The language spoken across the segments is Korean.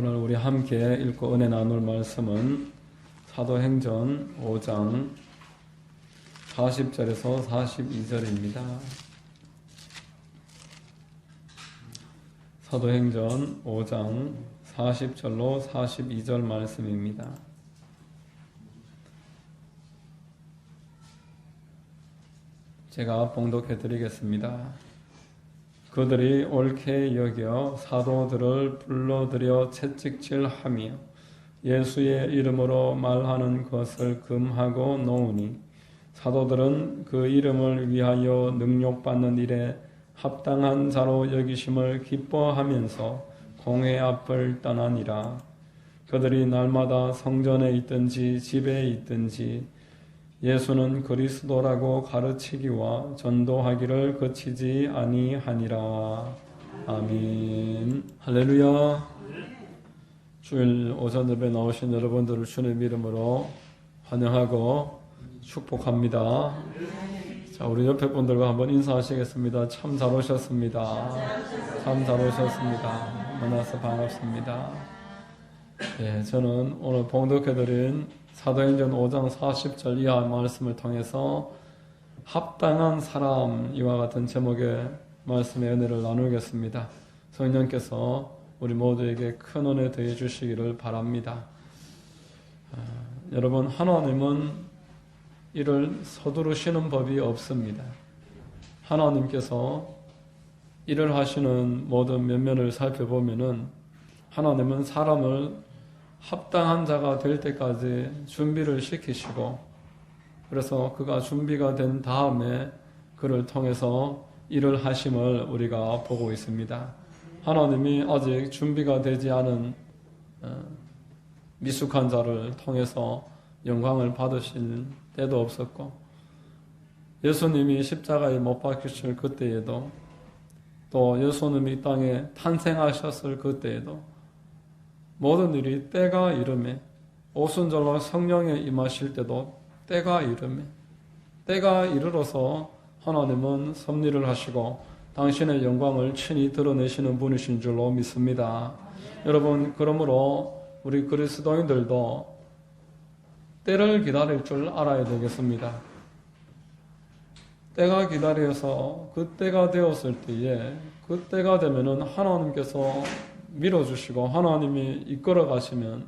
오늘 우리 함께 읽고 은혜 나눌 말씀은 사도행전 5장 40절에서 42절입니다. 사도행전 5장 40절로 42절 말씀입니다. 제가 봉독해 드리겠습니다. 그들이 옳게 여겨 사도들을 불러들여 채찍질하며 예수의 이름으로 말하는 것을 금하고 놓으니 사도들은 그 이름을 위하여 능욕받는 일에 합당한 자로 여기심을 기뻐하면서 공회 앞을 떠나니라. 그들이 날마다 성전에 있든지 집에 있든지 예수는 그리스도라고 가르치기와 전도하기를 그치지 아니하니라. 아멘. 할렐루야. 주일 오전 예배 나오신 여러분들을 주님의 이름으로 환영하고 축복합니다. 자, 우리 옆에 분들과 한번 인사하시겠습니다. 참 잘 오셨습니다. 참 잘 오셨습니다. 만나서 반갑습니다. 예, 저는 오늘 봉독해드린 사도행전 5장 40절 이하 말씀을 통해서 합당한 사람 이와 같은 제목의 말씀의 은혜를 나누겠습니다. 성령께서 우리 모두에게 큰 은혜 더해 주시기를 바랍니다. 여러분, 하나님은 일을 서두르시는 법이 없습니다. 하나님께서 일을 하시는 모든 면면을 살펴보면은 하나님은 사람을 합당한 자가 될 때까지 준비를 시키시고, 그래서 그가 준비가 된 다음에 그를 통해서 일을 하심을 우리가 보고 있습니다. 하나님이 아직 준비가 되지 않은 미숙한 자를 통해서 영광을 받으실 때도 없었고, 예수님이 십자가에 못 박히실 그때에도, 또 예수님이 이 땅에 탄생하셨을 그때에도 모든 일이 때가 이름에, 오순절로 성령에 임하실 때도 때가 이름에, 때가 이르러서 하나님은 섭리를 하시고 당신의 영광을 친히 드러내시는 분이신 줄로 믿습니다. 여러분, 그러므로 우리 그리스도인들도 때를 기다릴 줄 알아야 되겠습니다. 때가 기다려서 그 때가 되었을 때에, 그 때가 되면은 하나님께서 밀어주시고 하나님이 이끌어 가시면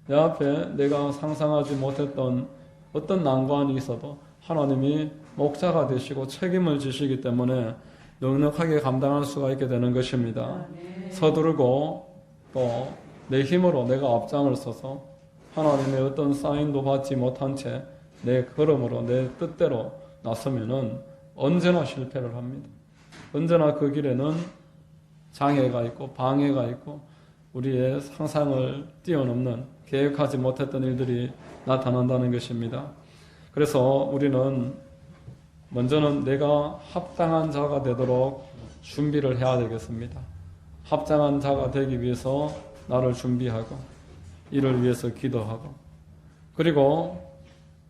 내 앞에 내가 상상하지 못했던 어떤 난관이 있어도 하나님이 목자가 되시고 책임을 지시기 때문에 넉넉하게 감당할 수가 있게 되는 것입니다. 서두르고 또 내 힘으로 내가 앞장을 서서 하나님의 어떤 사인도 받지 못한 채 내 걸음으로 내 뜻대로 나서면은 언제나 실패를 합니다. 언제나 그 길에는 장애가 있고 방해가 있고 우리의 상상을 뛰어넘는 계획하지 못했던 일들이 나타난다는 것입니다. 그래서 우리는 먼저는 내가 합당한 자가 되도록 준비를 해야 되겠습니다. 합당한 자가 되기 위해서 나를 준비하고 이를 위해서 기도하고, 그리고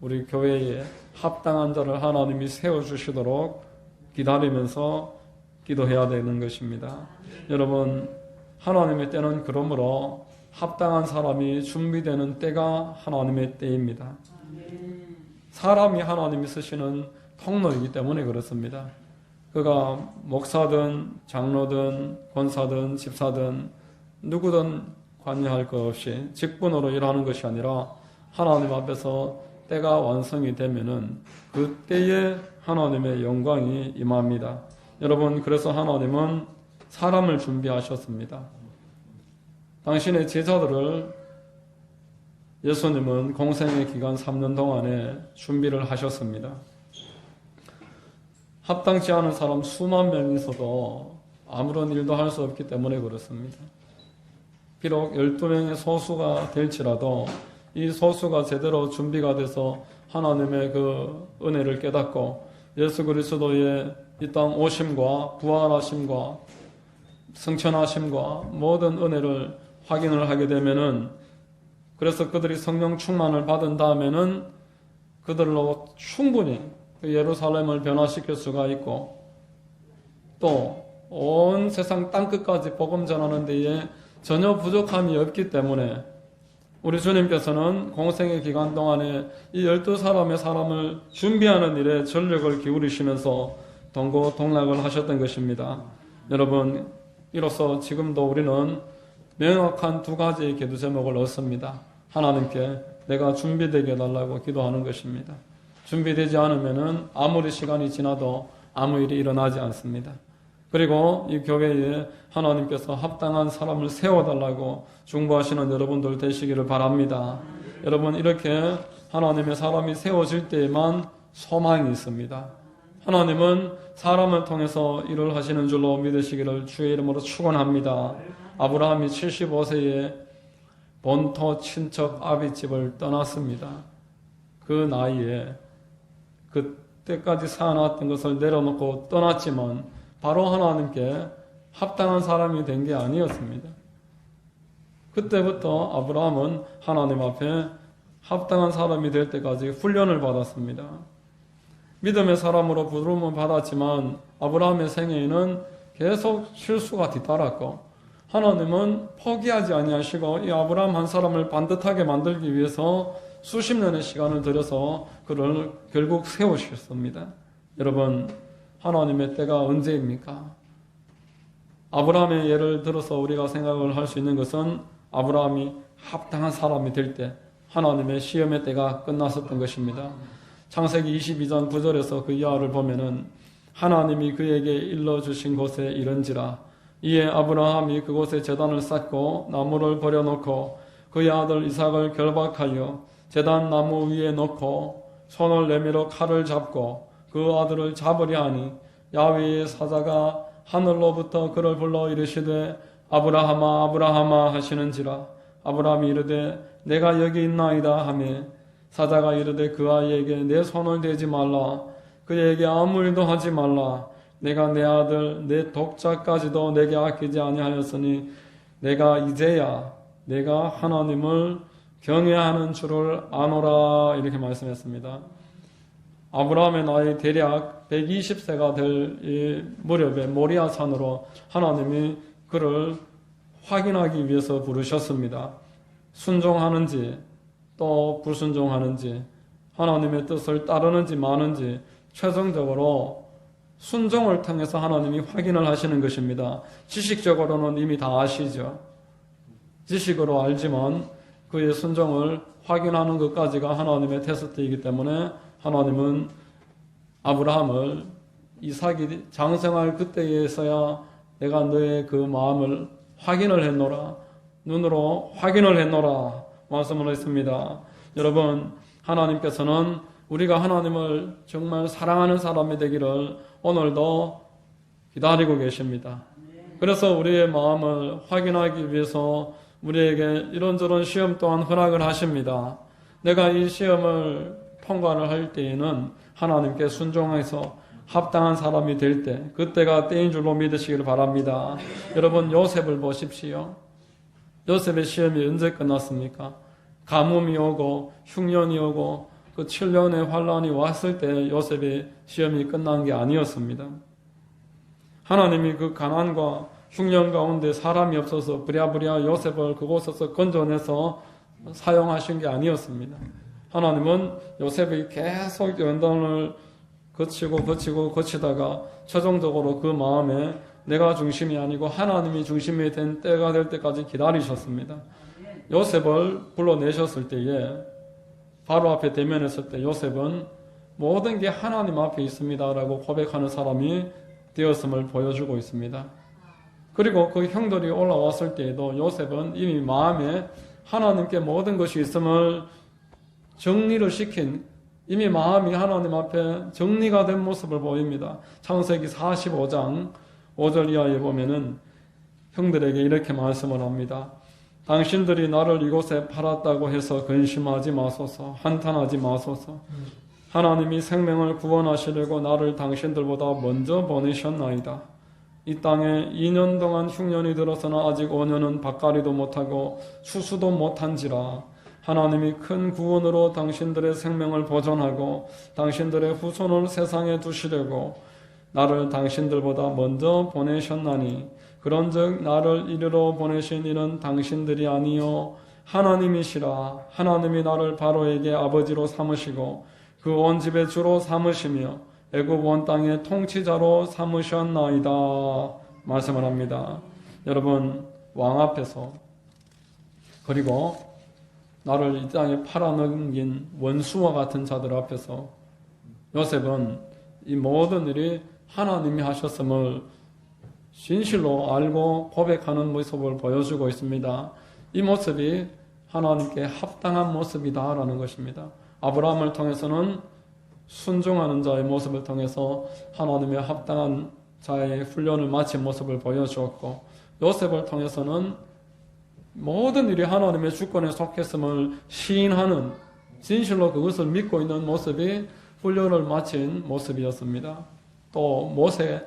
우리 교회에 합당한 자를 하나님이 세워주시도록 기다리면서 기도해야 되는 것입니다. 여러분, 하나님의 때는 그러므로 합당한 사람이 준비되는 때가 하나님의 때입니다. 사람이 하나님이 쓰시는 통로이기 때문에 그렇습니다. 그가 목사든 장로든 권사든 집사든 누구든 관여할 것 없이 직분으로 일하는 것이 아니라 하나님 앞에서 때가 완성이 되면은 그 때에 하나님의 영광이 임합니다. 여러분, 그래서 하나님은 사람을 준비하셨습니다. 당신의 제자들을 예수님은 공생의 기간 3년 동안에 준비를 하셨습니다. 합당치 않은 사람 수만 명이 있어도 아무런 일도 할 수 없기 때문에 그렇습니다. 비록 12명의 소수가 될지라도 이 소수가 제대로 준비가 돼서 하나님의 그 은혜를 깨닫고 예수 그리스도의 이 땅 오심과 부활하심과 성천하심과 모든 은혜를 확인을 하게 되면은, 그래서 그들이 성령 충만을 받은 다음에는 그들로 충분히 예루살렘을 변화시킬 수가 있고, 또 온 세상 땅끝까지 복음 전하는 데에 전혀 부족함이 없기 때문에 우리 주님께서는 공생의 기간 동안에 이 12사람의 사람을 준비하는 일에 전력을 기울이시면서 동고동락을 하셨던 것입니다. 여러분, 이로써 지금도 우리는 명확한 두 가지의 기도 제목을 얻습니다. 하나님께 내가 준비되게 해달라고 기도하는 것입니다. 준비되지 않으면 아무리 시간이 지나도 아무 일이 일어나지 않습니다. 그리고 이 교회에 하나님께서 합당한 사람을 세워달라고 중보하시는 여러분들 되시기를 바랍니다. 여러분, 이렇게 하나님의 사람이 세워질 때에만 소망이 있습니다. 하나님은 사람을 통해서 일을 하시는 줄로 믿으시기를 주의 이름으로 축원합니다. 아브라함이 75세에 본토 친척 아비집을 떠났습니다. 그 나이에 그때까지 쌓아놨던 것을 내려놓고 떠났지만 바로 하나님께 합당한 사람이 된 게 아니었습니다. 그때부터 아브라함은 하나님 앞에 합당한 사람이 될 때까지 훈련을 받았습니다. 믿음의 사람으로 부름을 받았지만 아브라함의 생애에는 계속 실수가 뒤따랐고 하나님은 포기하지 아니하시고 이 아브라함 한 사람을 반듯하게 만들기 위해서 수십 년의 시간을 들여서 그를 결국 세우셨습니다. 여러분, 하나님의 때가 언제입니까? 아브라함의 예를 들어서 우리가 생각을 할 수 있는 것은 아브라함이 합당한 사람이 될 때 하나님의 시험의 때가 끝났었던 것입니다. 창세기 22장 9절에서 그 이하를 보면은 하나님이 그에게 일러주신 곳에 이른지라 이에 아브라함이 그곳에 제단을 쌓고 나무를 버려놓고 그의 아들 이삭을 결박하여 제단 나무 위에 놓고 손을 내밀어 칼을 잡고 그 아들을 잡으려 하니 야훼의 사자가 하늘로부터 그를 불러 이르시되 아브라함아 아브라함아 하시는지라 아브라함이 이르되 내가 여기 있나이다 하매 사자가 이르되 그 아이에게 내 손을 대지 말라 그에게 아무 일도 하지 말라 내가 내 아들 내 독자까지도 내게 아끼지 아니하였으니 내가 이제야 내가 하나님을 경외하는 줄을 아노라 이렇게 말씀했습니다. 아브라함의 나이 대략 120세가 될 이 무렵에 모리아 산으로 하나님이 그를 확인하기 위해서 부르셨습니다. 순종하는지 또 불순종하는지 하나님의 뜻을 따르는지 마는지 최종적으로 순종을 통해서 하나님이 확인을 하시는 것입니다. 지식적으로는 이미 다 아시죠. 지식으로 알지만 그의 순종을 확인하는 것까지가 하나님의 테스트이기 때문에 하나님은 아브라함을 이삭이 장성할 그때에서야 내가 너의 그 마음을 확인을 했노라 눈으로 확인을 했노라 말씀을 했습니다. 여러분, 하나님께서는 우리가 하나님을 정말 사랑하는 사람이 되기를 오늘도 기다리고 계십니다. 그래서 우리의 마음을 확인하기 위해서 우리에게 이런저런 시험 또한 허락을 하십니다. 내가 이 시험을 통과를 할 때에는 하나님께 순종해서 합당한 사람이 될 때, 그때가 때인 줄로 믿으시기를 바랍니다. 여러분, 요셉을 보십시오. 요셉의 시험이 언제 끝났습니까? 가뭄이 오고 흉년이 오고 그 7년의 환란이 왔을 때 요셉의 시험이 끝난 게 아니었습니다. 하나님이 그 가난과 흉년 가운데 사람이 없어서 부랴부랴 요셉을 그곳에서 건져내서 사용하신 게 아니었습니다. 하나님은 요셉이 계속 연단을 거치다가 최종적으로 그 마음에 내가 중심이 아니고 하나님이 중심이 된 때가 될 때까지 기다리셨습니다. 요셉을 불러내셨을 때에 바로 앞에 대면했을 때 요셉은 모든 게 하나님 앞에 있습니다라고 고백하는 사람이 되었음을 보여주고 있습니다. 그리고 그 형들이 올라왔을 때에도 요셉은 이미 마음에 하나님께 모든 것이 있음을 정리를 시킨 이미 마음이 하나님 앞에 정리가 된 모습을 보입니다. 창세기 45장 5절 이하에 보면은 형들에게 이렇게 말씀을 합니다. 당신들이 나를 이곳에 팔았다고 해서 근심하지 마소서, 한탄하지 마소서. 하나님이 생명을 구원하시려고 나를 당신들보다 먼저 보내셨나이다. 이 땅에 2년 동안 흉년이 들어서나 아직 5년은 밭갈이도 못하고 추수도 못한지라 하나님이 큰 구원으로 당신들의 생명을 보존하고 당신들의 후손을 세상에 두시려고 나를 당신들보다 먼저 보내셨나니 그런즉 나를 이리로 보내신 이는 당신들이 아니요 하나님이시라. 하나님이 나를 바로에게 아버지로 삼으시고 그 온 집의 주로 삼으시며 애굽 온 땅의 통치자로 삼으셨나이다 말씀을 합니다. 여러분, 왕 앞에서, 그리고 나를 이 땅에 팔아넘긴 원수와 같은 자들 앞에서 요셉은 이 모든 일이 하나님이 하셨음을 진실로 알고 고백하는 모습을 보여주고 있습니다. 이 모습이 하나님께 합당한 모습이다라는 것입니다. 아브라함을 통해서는 순종하는 자의 모습을 통해서 하나님의 합당한 자의 훈련을 마친 모습을 보여주었고, 요셉을 통해서는 모든 일이 하나님의 주권에 속했음을 시인하는, 진실로 그것을 믿고 있는 모습이 훈련을 마친 모습이었습니다. 또 모세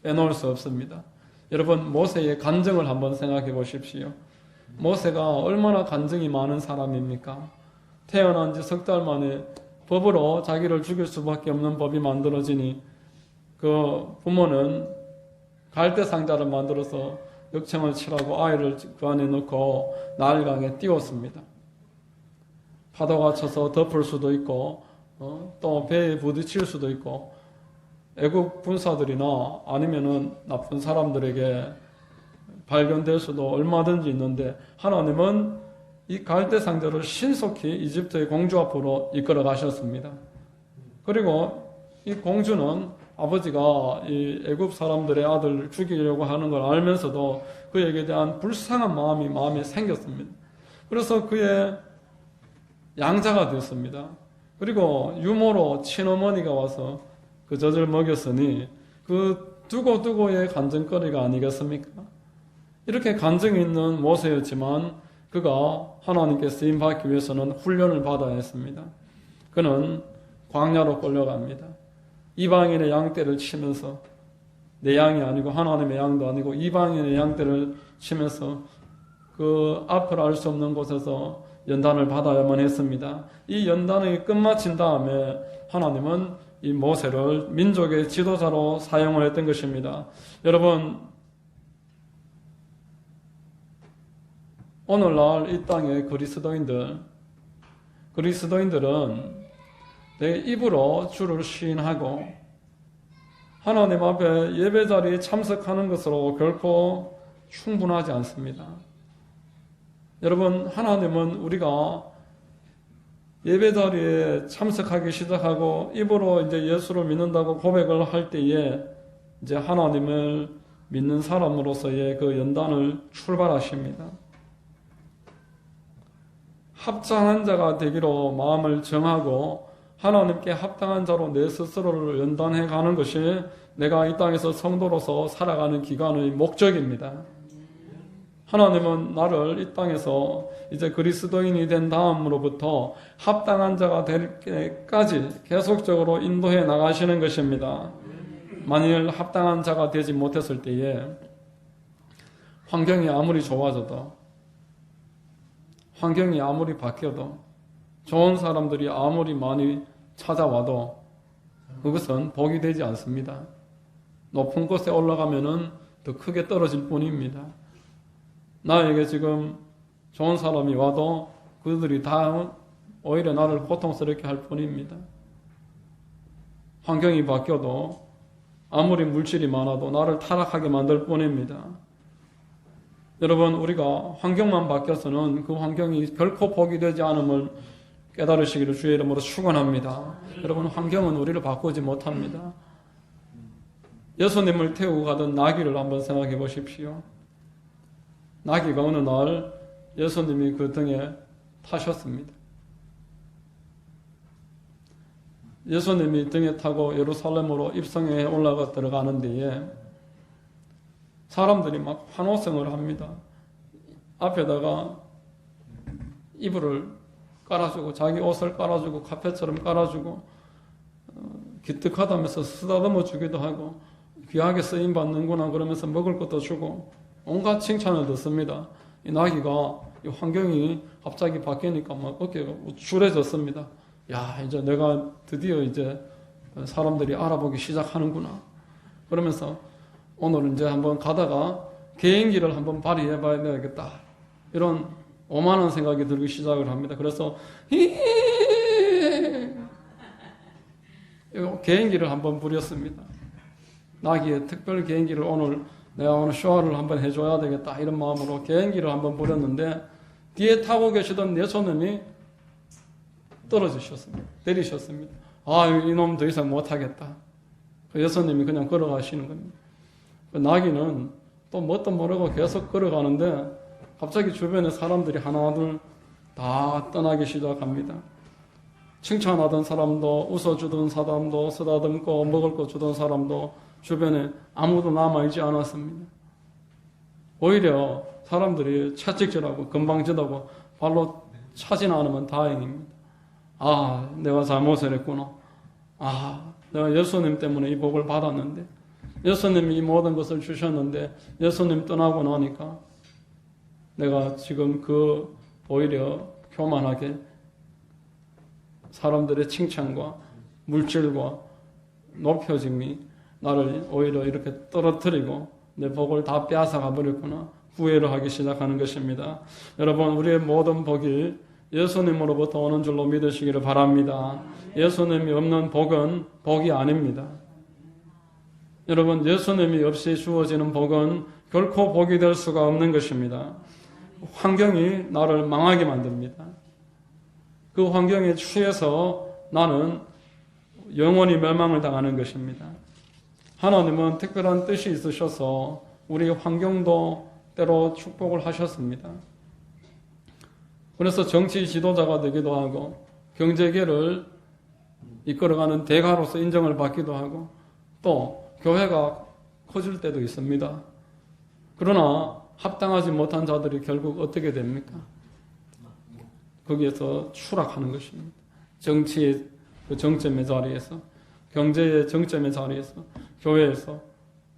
빼놓을 수 없습니다. 여러분, 모세의 간증을 한번 생각해 보십시오. 모세가 얼마나 간증이 많은 사람입니까? 태어난 지 석 달 만에 법으로 자기를 죽일 수밖에 없는 법이 만들어지니 그 부모는 갈대 상자를 만들어서 역청을 칠하고 아이를 그 안에 넣고 나일강에 띄웠습니다. 파도가 쳐서 덮을 수도 있고 또 배에 부딪힐 수도 있고, 애국 군사들이나 아니면은 나쁜 사람들에게 발견될 수도 얼마든지 있는데, 하나님은 이 갈대 상자를 신속히 이집트의 공주 앞으로 이끌어 가셨습니다. 그리고 이 공주는 아버지가 이 애굽 사람들의 아들 죽이려고 하는 걸 알면서도 그에게 대한 불쌍한 마음이 마음에 생겼습니다. 그래서 그의 양자가 되었습니다. 그리고 유모로 친어머니가 와서 그 젖을 먹였으니 그 두고두고의 간증거리가 아니겠습니까? 이렇게 간증이 있는 모세였지만 그가 하나님께 쓰임받기 위해서는 훈련을 받아야 했습니다. 그는 광야로 끌려갑니다. 이방인의 양떼를 치면서, 내 양이 아니고 하나님의 양도 아니고 이방인의 양떼를 치면서 그 앞을 알 수 없는 곳에서 연단을 받아야만 했습니다. 이 연단이 끝마친 다음에 하나님은 이 모세를 민족의 지도자로 사용을 했던 것입니다. 여러분, 오늘날 이 땅의 그리스도인들은 내 입으로 주를 시인하고 하나님 앞에 예배 자리에 참석하는 것으로 결코 충분하지 않습니다. 여러분, 하나님은 우리가 예배 자리에 참석하기 시작하고 입으로 이제 예수를 믿는다고 고백을 할 때에 이제 하나님을 믿는 사람으로서의 그 연단을 출발하십니다. 합당한 자가 되기로 마음을 정하고 하나님께 합당한 자로 내 스스로를 연단해 가는 것이 내가 이 땅에서 성도로서 살아가는 기간의 목적입니다. 하나님은 나를 이 땅에서 이제 그리스도인이 된 다음으로부터 합당한 자가 될 때까지 계속적으로 인도해 나가시는 것입니다. 만일 합당한 자가 되지 못했을 때에 환경이 아무리 좋아져도, 환경이 아무리 바뀌어도, 좋은 사람들이 아무리 많이 찾아와도 그것은 복이 되지 않습니다. 높은 곳에 올라가면은 더 크게 떨어질 뿐입니다. 나에게 지금 좋은 사람이 와도 그들이 다 오히려 나를 고통스럽게 할 뿐입니다. 환경이 바뀌어도 아무리 물질이 많아도 나를 타락하게 만들 뿐입니다. 여러분, 우리가 환경만 바뀌어서는 그 환경이 결코 복이 되지 않음을 깨달으시기를 주의 이름으로 축원합니다. 여러분, 환경은 우리를 바꾸지 못합니다. 예수님을 태우고 가던 나귀를 한번 생각해 보십시오. 나귀가 어느 날 예수님이 그 등에 타셨습니다. 예수님이 등에 타고 예루살렘으로 입성에 올라가 들어가는 데에 사람들이 막 환호성을 합니다. 앞에다가 이불을 깔아주고 자기 옷을 깔아주고 카페처럼 깔아주고 기특하다면서 쓰다듬어 주기도 하고 귀하게 쓰임받는구나 그러면서 먹을 것도 주고 온갖 칭찬을 듣습니다. 이 나귀가 이 환경이 갑자기 바뀌니까 막 어깨가 우쭐해졌습니다. 야, 이제 내가 드디어 이제 사람들이 알아보기 시작하는구나. 그러면서 오늘 이제 한번 가다가 개인기를 한번 발휘해 봐야 되겠다. 이런 오만한 생각이 들기 시작을 합니다. 그래서 개인기를 한번 부렸습니다. 나기에 특별 개인기를 내가 오늘 쇼를 한번 해줘야 되겠다. 이런 마음으로 개인기를 한번 부렸는데 뒤에 타고 계시던 예수님이 떨어지셨습니다. 내리셨습니다. 이놈 더 이상 못하겠다. 예수님이 그냥 걸어가시는 겁니다. 나귀는 또 뭣도 모르고 계속 걸어가는데 갑자기 주변에 사람들이 하나둘 다 떠나기 시작합니다. 칭찬하던 사람도, 웃어주던 사람도, 쓰다듬고 먹을 거 주던 사람도 주변에 아무도 남아있지 않았습니다. 오히려 사람들이 채찍질하고 건방지다고 발로 차진 않으면 다행입니다. 내가 잘못을 했구나. 내가 예수님 때문에 이 복을 받았는데, 예수님이 이 모든 것을 주셨는데 예수님 떠나고 나니까 내가 지금 오히려 교만하게 사람들의 칭찬과 물질과 높여짐이 나를 오히려 이렇게 떨어뜨리고 내 복을 다 빼앗아가 버렸구나. 후회를 하기 시작하는 것입니다. 여러분, 우리의 모든 복이 예수님으로부터 오는 줄로 믿으시기를 바랍니다. 예수님이 없는 복은 복이 아닙니다. 여러분, 예수님이 없이 주어지는 복은 결코 복이 될 수가 없는 것입니다. 환경이 나를 망하게 만듭니다. 그 환경에 취해서 나는 영원히 멸망을 당하는 것입니다. 하나님은 특별한 뜻이 있으셔서 우리 환경도 때로 축복을 하셨습니다. 그래서 정치 지도자가 되기도 하고 경제계를 이끌어가는 대가로서 인정을 받기도 하고 또 교회가 커질 때도 있습니다. 그러나 합당하지 못한 자들이 결국 어떻게 됩니까? 거기에서 추락하는 것입니다. 정치의 그 정점의 자리에서, 경제의 정점의 자리에서, 교회에서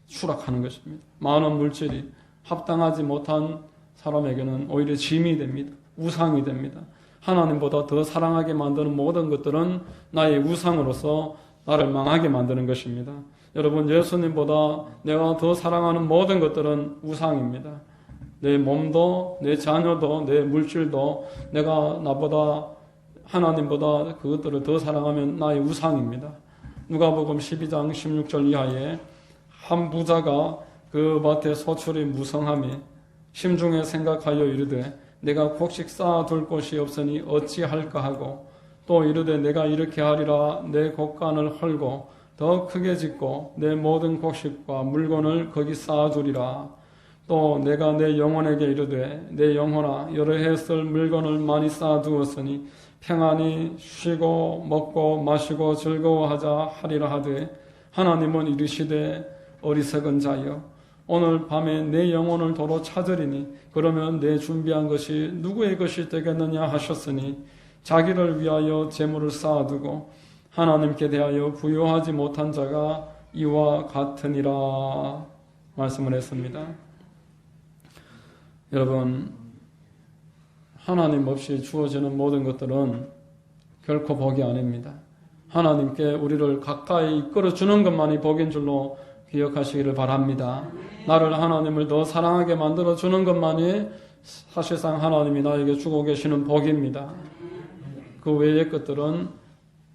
추락하는 것입니다. 많은 물질이 합당하지 못한 사람에게는 오히려 짐이 됩니다. 우상이 됩니다. 하나님보다 더 사랑하게 만드는 모든 것들은 나의 우상으로서 나를 망하게 만드는 것입니다. 여러분, 예수님보다 내가 더 사랑하는 모든 것들은 우상입니다. 내 몸도, 내 자녀도, 내 물질도 내가 나보다 하나님보다 그것들을 더 사랑하면 나의 우상입니다. 누가복음 12장 16절 이하에 한 부자가 그 밭에 소출이 무성함이 심중에 생각하여 이르되 내가 곡식 쌓아둘 곳이 없으니 어찌할까 하고 또 이르되 내가 이렇게 하리라 내 곡간을 헐고 더 크게 짓고 내 모든 곡식과 물건을 거기 쌓아두리라. 또 내가 내 영혼에게 이르되 내 영혼아 여러 해 쓸 물건을 많이 쌓아두었으니 평안히 쉬고 먹고 마시고 즐거워하자 하리라 하되 하나님은 이르시되 어리석은 자여 오늘 밤에 내 영혼을 도로 찾으리니 그러면 내 준비한 것이 누구의 것이 되겠느냐 하셨으니 자기를 위하여 재물을 쌓아두고 하나님께 대하여 부요하지 못한 자가 이와 같으니라 말씀을 했습니다. 여러분, 하나님 없이 주어지는 모든 것들은 결코 복이 아닙니다. 하나님께 우리를 가까이 이끌어주는 것만이 복인 줄로 기억하시기를 바랍니다. 나를 하나님을 더 사랑하게 만들어주는 것만이 사실상 하나님이 나에게 주고 계시는 복입니다. 그 외의 것들은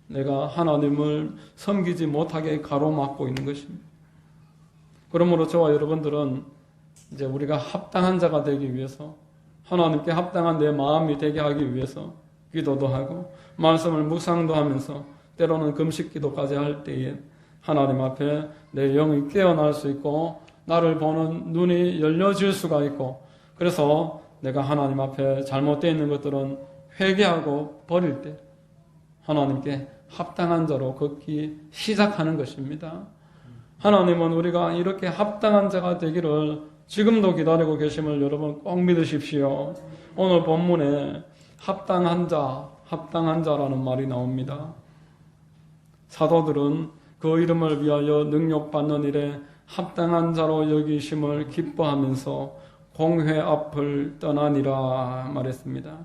내가 하나님을 섬기지 못하게 가로막고 있는 것입니다. 그러므로 저와 여러분들은 이제 우리가 합당한 자가 되기 위해서 하나님께 합당한 내 마음이 되게 하기 위해서 기도도 하고 말씀을 묵상도 하면서 때로는 금식 기도까지 할 때에 하나님 앞에 내 영이 깨어날 수 있고 나를 보는 눈이 열려질 수가 있고 그래서 내가 하나님 앞에 잘못되어 있는 것들은 회개하고 버릴 때 하나님께 합당한 자로 걷기 시작하는 것입니다. 하나님은 우리가 이렇게 합당한 자가 되기를 지금도 기다리고 계심을 여러분 꼭 믿으십시오. 오늘 본문에 합당한 자라는 말이 나옵니다. 사도들은 그 이름을 위하여 능력받는 일에 합당한 자로 여기심을 기뻐하면서 공회 앞을 떠나니라 말했습니다.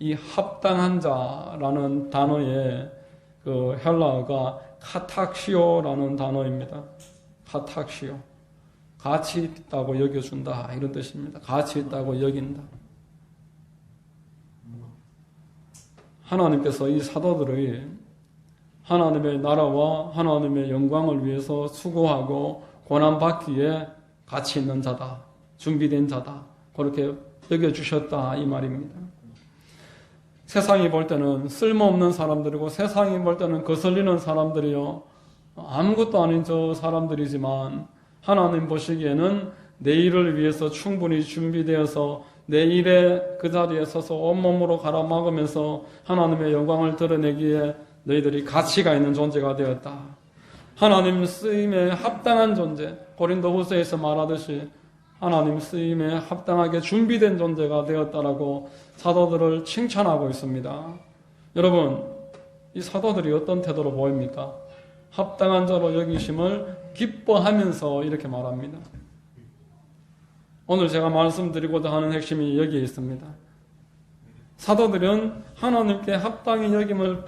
이 합당한 자라는 단어의 그 헬라어가 카탁시오라는 단어입니다. 카탁시오. 가치 있다고 여겨준다 이런 뜻입니다. 가치 있다고 여긴다. 하나님께서 이 사도들의 하나님의 나라와 하나님의 영광을 위해서 수고하고 고난받기에 가치 있는 자다, 준비된 자다, 그렇게 여겨주셨다 이 말입니다. 세상이 볼 때는 쓸모없는 사람들이고 세상이 볼 때는 거슬리는 사람들이요, 아무것도 아닌 저 사람들이지만 하나님 보시기에는 내일을 위해서 충분히 준비되어서 내일의 그 자리에 서서 온몸으로 갈아먹으면서 하나님의 영광을 드러내기에 너희들이 가치가 있는 존재가 되었다. 하나님 쓰임에 합당한 존재, 고린도후서에서 말하듯이 하나님 쓰임에 합당하게 준비된 존재가 되었다라고 사도들을 칭찬하고 있습니다. 여러분, 이 사도들이 어떤 태도로 보입니까? 합당한 자로 여기심을 기뻐하면서 이렇게 말합니다. 오늘 제가 말씀드리고자 하는 핵심이 여기에 있습니다. 사도들은 하나님께 합당히 여김을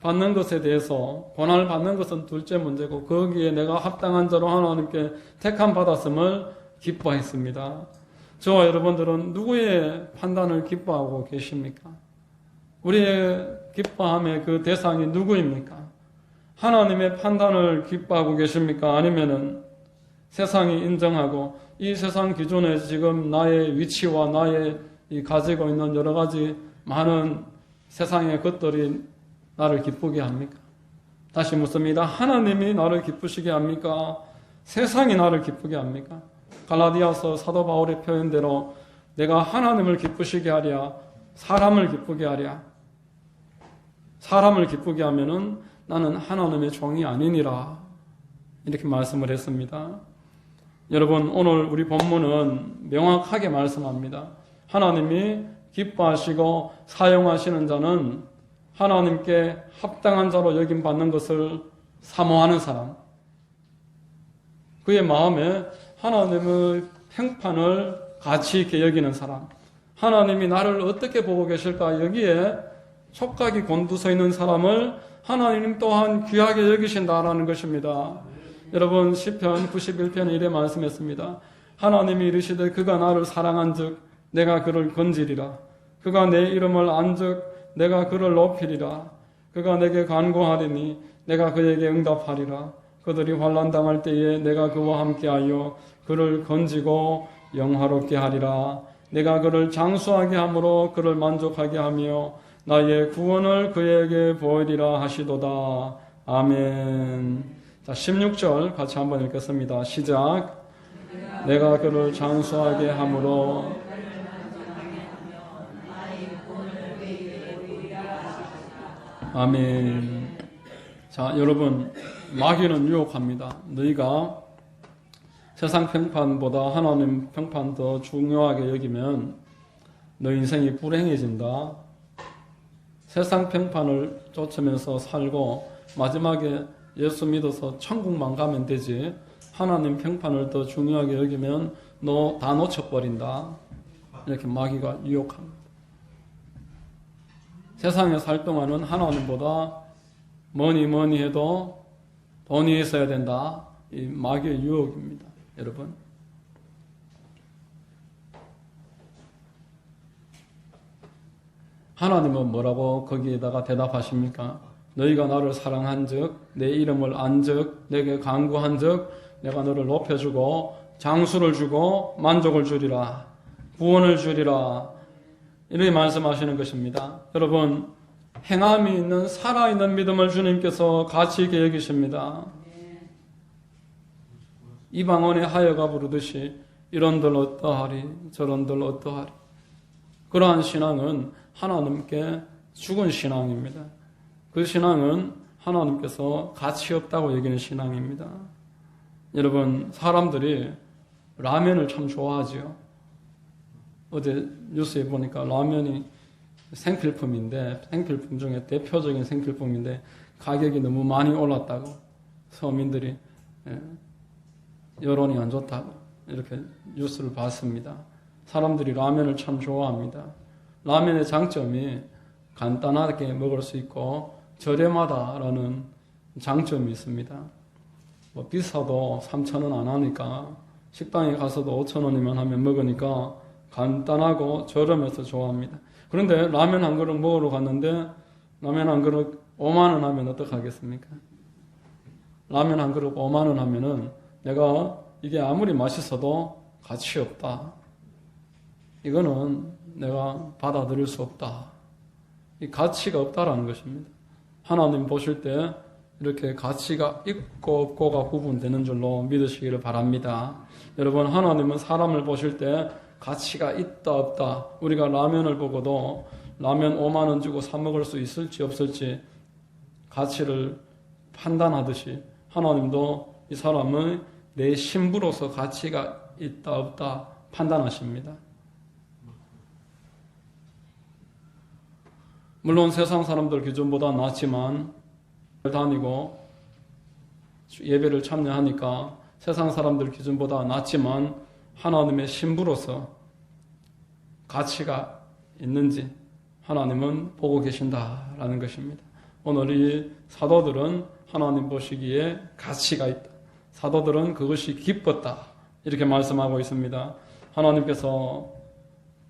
받는 것에 대해서 고난을 받는 것은 둘째 문제고 거기에 내가 합당한 자로 하나님께 택함 받았음을 기뻐했습니다. 저와 여러분들은 누구의 판단을 기뻐하고 계십니까? 우리의 기뻐함의 그 대상이 누구입니까? 하나님의 판단을 기뻐하고 계십니까? 아니면은 세상이 인정하고 이 세상 기준에 지금 나의 위치와 나의 이 가지고 있는 여러 가지 많은 세상의 것들이 나를 기쁘게 합니까? 다시 묻습니다. 하나님이 나를 기쁘시게 합니까? 세상이 나를 기쁘게 합니까? 갈라디아서 사도 바울의 표현대로 내가 하나님을 기쁘시게 하랴, 사람을 기쁘게 하랴. 사람을 기쁘게 하면은 나는 하나님의 종이 아니니라. 이렇게 말씀을 했습니다. 여러분, 오늘 우리 본문은 명확하게 말씀합니다. 하나님이 기뻐하시고 사용하시는 자는 하나님께 합당한 자로 여김받는 것을 사모하는 사람, 그의 마음에 하나님의 평판을 가치 있게 여기는 사람, 하나님이 나를 어떻게 보고 계실까 여기에 촉각이 곤두서 있는 사람을 하나님 또한 귀하게 여기신다라는 것입니다. 여러분, 시편 91편 1에 말씀했습니다. 하나님이 이르시되 그가 나를 사랑한즉 내가 그를 건지리라. 그가 내 이름을 안즉 내가 그를 높이리라. 그가 내게 간구하리니 내가 그에게 응답하리라. 그들이 환난 당할 때에 내가 그와 함께하여 그를 건지고 영화롭게 하리라. 내가 그를 장수하게 함으로 그를 만족하게 하며 나의 구원을 그에게 보이리라 하시도다. 아멘. 자, 16절 같이 한번 읽겠습니다. 시작. 내가 그를 장수하게 함으로 아멘. 자, 여러분, 마귀는 유혹합니다. 너희가 세상 평판보다 하나님 평판 더 중요하게 여기면 너 인생이 불행해진다. 세상 평판을 쫓으면서 살고 마지막에 예수 믿어서 천국만 가면 되지 하나님 평판을 더 중요하게 여기면 너 다 놓쳐버린다. 이렇게 마귀가 유혹합니다. 세상에 살 동안은 하나님보다 뭐니 해도 돈이 있어야 된다. 이 마귀의 유혹입니다. 여러분, 하나님은 뭐라고 거기에다가 대답하십니까? 너희가 나를 사랑한즉 내 이름을 안즉 내게 간구한즉 내가 너를 높여주고 장수를 주고 만족을 주리라, 구원을 주리라, 이렇게 말씀하시는 것입니다. 여러분, 행함이 있는 살아있는 믿음을 주님께서 가치 있게 여기십니다. 이방원의 하여가 부르듯이 이런들 어떠하리 저런들 어떠하리. 그러한 신앙은 하나님께 죽은 신앙입니다. 그 신앙은 하나님께서 가치 없다고 여기는 신앙입니다. 여러분, 사람들이 라면을 참 좋아하지요. 어제 뉴스에 보니까 라면이 생필품인데, 생필품 중에 대표적인 생필품인데 가격이 너무 많이 올랐다고 서민들이 여론이 안 좋다고 이렇게 뉴스를 봤습니다. 사람들이 라면을 참 좋아합니다. 라면의 장점이 간단하게 먹을 수 있고 저렴하다라는 장점이 있습니다. 뭐 비싸도 3,000원 안 하니까 식당에 가서도 5,000원이면 하면 먹으니까 간단하고 저렴해서 좋아합니다. 그런데 라면 한 그릇 먹으러 갔는데 라면 한 그릇 5만 원 하면 어떡하겠습니까? 라면 한 그릇 5만 원 하면은 내가 이게 아무리 맛있어도 가치 없다. 이거는 내가 받아들일 수 없다. 이 가치가 없다라는 것입니다. 하나님 보실 때 이렇게 가치가 있고 없고가 구분되는 줄로 믿으시기를 바랍니다. 여러분, 하나님은 사람을 보실 때 가치가 있다 없다, 우리가 라면을 보고도 라면 5만 원 주고 사 먹을 수 있을지 없을지 가치를 판단하듯이 하나님도 이 사람의 내 신부로서 가치가 있다 없다 판단하십니다. 물론 세상 사람들 기준보다 낫지만 다니고 예배를 참여하니까 세상 사람들 기준보다 낫지만 하나님의 신부로서 가치가 있는지 하나님은 보고 계신다라는 것입니다. 오늘 이 사도들은 하나님 보시기에 가치가 있다. 사도들은 그것이 기뻤다. 이렇게 말씀하고 있습니다. 하나님께서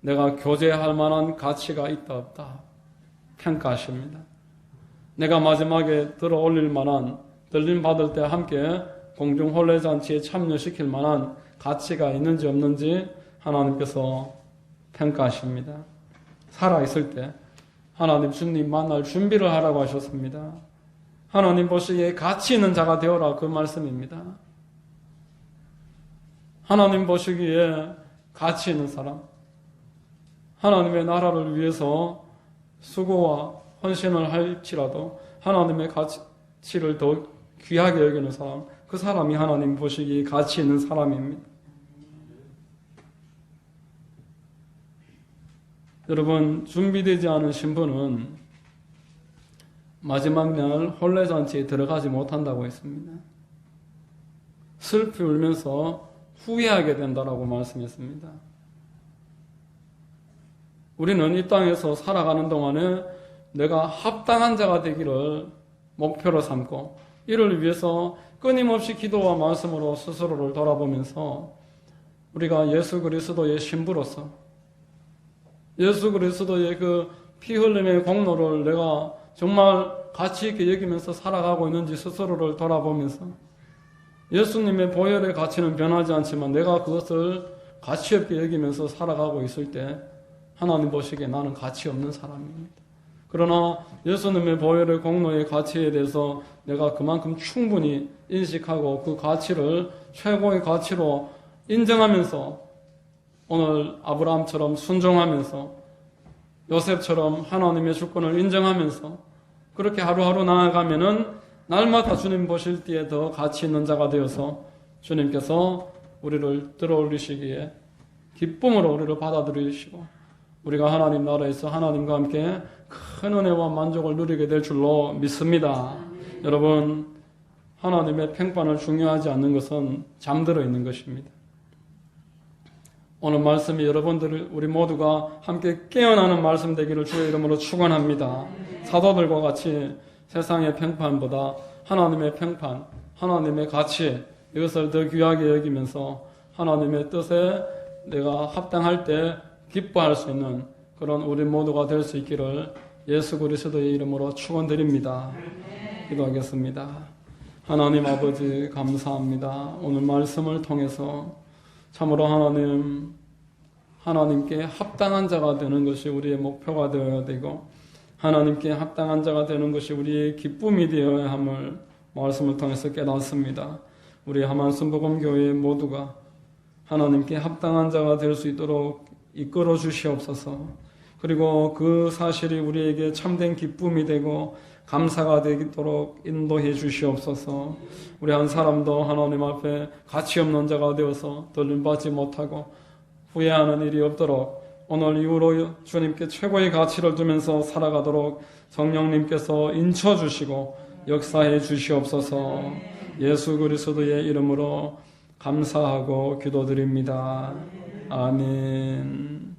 내가 교제할 만한 가치가 있다 없다 평가하십니다. 내가 마지막에 들어 올릴 만한, 들림 받을 때 함께 공중 혼례잔치에 참여시킬 만한 가치가 있는지 없는지 하나님께서 평가하십니다. 살아있을 때 하나님 주님 만날 준비를 하라고 하셨습니다. 하나님 보시기에 가치 있는 자가 되어라, 그 말씀입니다. 하나님 보시기에 가치 있는 사람, 하나님의 나라를 위해서 수고와 헌신을 할지라도 하나님의 가치를 더 귀하게 여기는 사람, 그 사람이 하나님 보시기에 가치 있는 사람입니다. 여러분, 준비되지 않은 신부는 마지막 날 혼례잔치에 들어가지 못한다고 했습니다. 슬피 울면서 후회하게 된다라고 말씀했습니다. 우리는 이 땅에서 살아가는 동안에 내가 합당한 자가 되기를 목표로 삼고 이를 위해서 끊임없이 기도와 말씀으로 스스로를 돌아보면서 우리가 예수 그리스도의 신부로서 예수 그리스도의 그 피 흘림의 공로를 내가 정말 가치 있게 여기면서 살아가고 있는지 스스로를 돌아보면서 예수님의 보혈의 가치는 변하지 않지만 내가 그것을 가치 없게 여기면서 살아가고 있을 때 하나님 보시기에 나는 가치 없는 사람입니다. 그러나 예수님의 보혈의 공로의 가치에 대해서 내가 그만큼 충분히 인식하고 그 가치를 최고의 가치로 인정하면서 오늘 아브라함처럼 순종하면서 요셉처럼 하나님의 주권을 인정하면서 그렇게 하루하루 나아가면은 날마다 주님 보실 때에 더 가치 있는 자가 되어서 주님께서 우리를 들어올리시기에 기쁨으로 우리를 받아들이시고 우리가 하나님 나라에서 하나님과 함께 큰 은혜와 만족을 누리게 될 줄로 믿습니다. 여러분, 하나님의 평판을 중요하지 않는 것은 잠들어 있는 것입니다. 오늘 말씀이 여러분들 우리 모두가 함께 깨어나는 말씀 되기를 주의 이름으로 축원합니다. 사도들과 같이 세상의 평판보다 하나님의 평판, 하나님의 가치 이것을 더 귀하게 여기면서 하나님의 뜻에 내가 합당할 때 기뻐할 수 있는 그런 우리 모두가 될 수 있기를 예수 그리스도의 이름으로 축원드립니다. 기도하겠습니다. 하나님 아버지 감사합니다. 오늘 말씀을 통해서 참으로 하나님께 합당한 자가 되는 것이 우리의 목표가 되어야 되고 하나님께 합당한 자가 되는 것이 우리의 기쁨이 되어야 함을 말씀을 통해서 깨닫습니다. 우리 하만순복음교회 모두가 하나님께 합당한 자가 될 수 있도록 이끌어 주시옵소서. 그리고 그 사실이 우리에게 참된 기쁨이 되고 감사가 되도록 인도해 주시옵소서. 우리 한 사람도 하나님 앞에 가치 없는 자가 되어서 돌림받지 못하고 후회하는 일이 없도록 오늘 이후로 주님께 최고의 가치를 두면서 살아가도록 성령님께서 인쳐주시고 역사해 주시옵소서. 예수 그리스도의 이름으로 감사하고 기도드립니다. 아멘.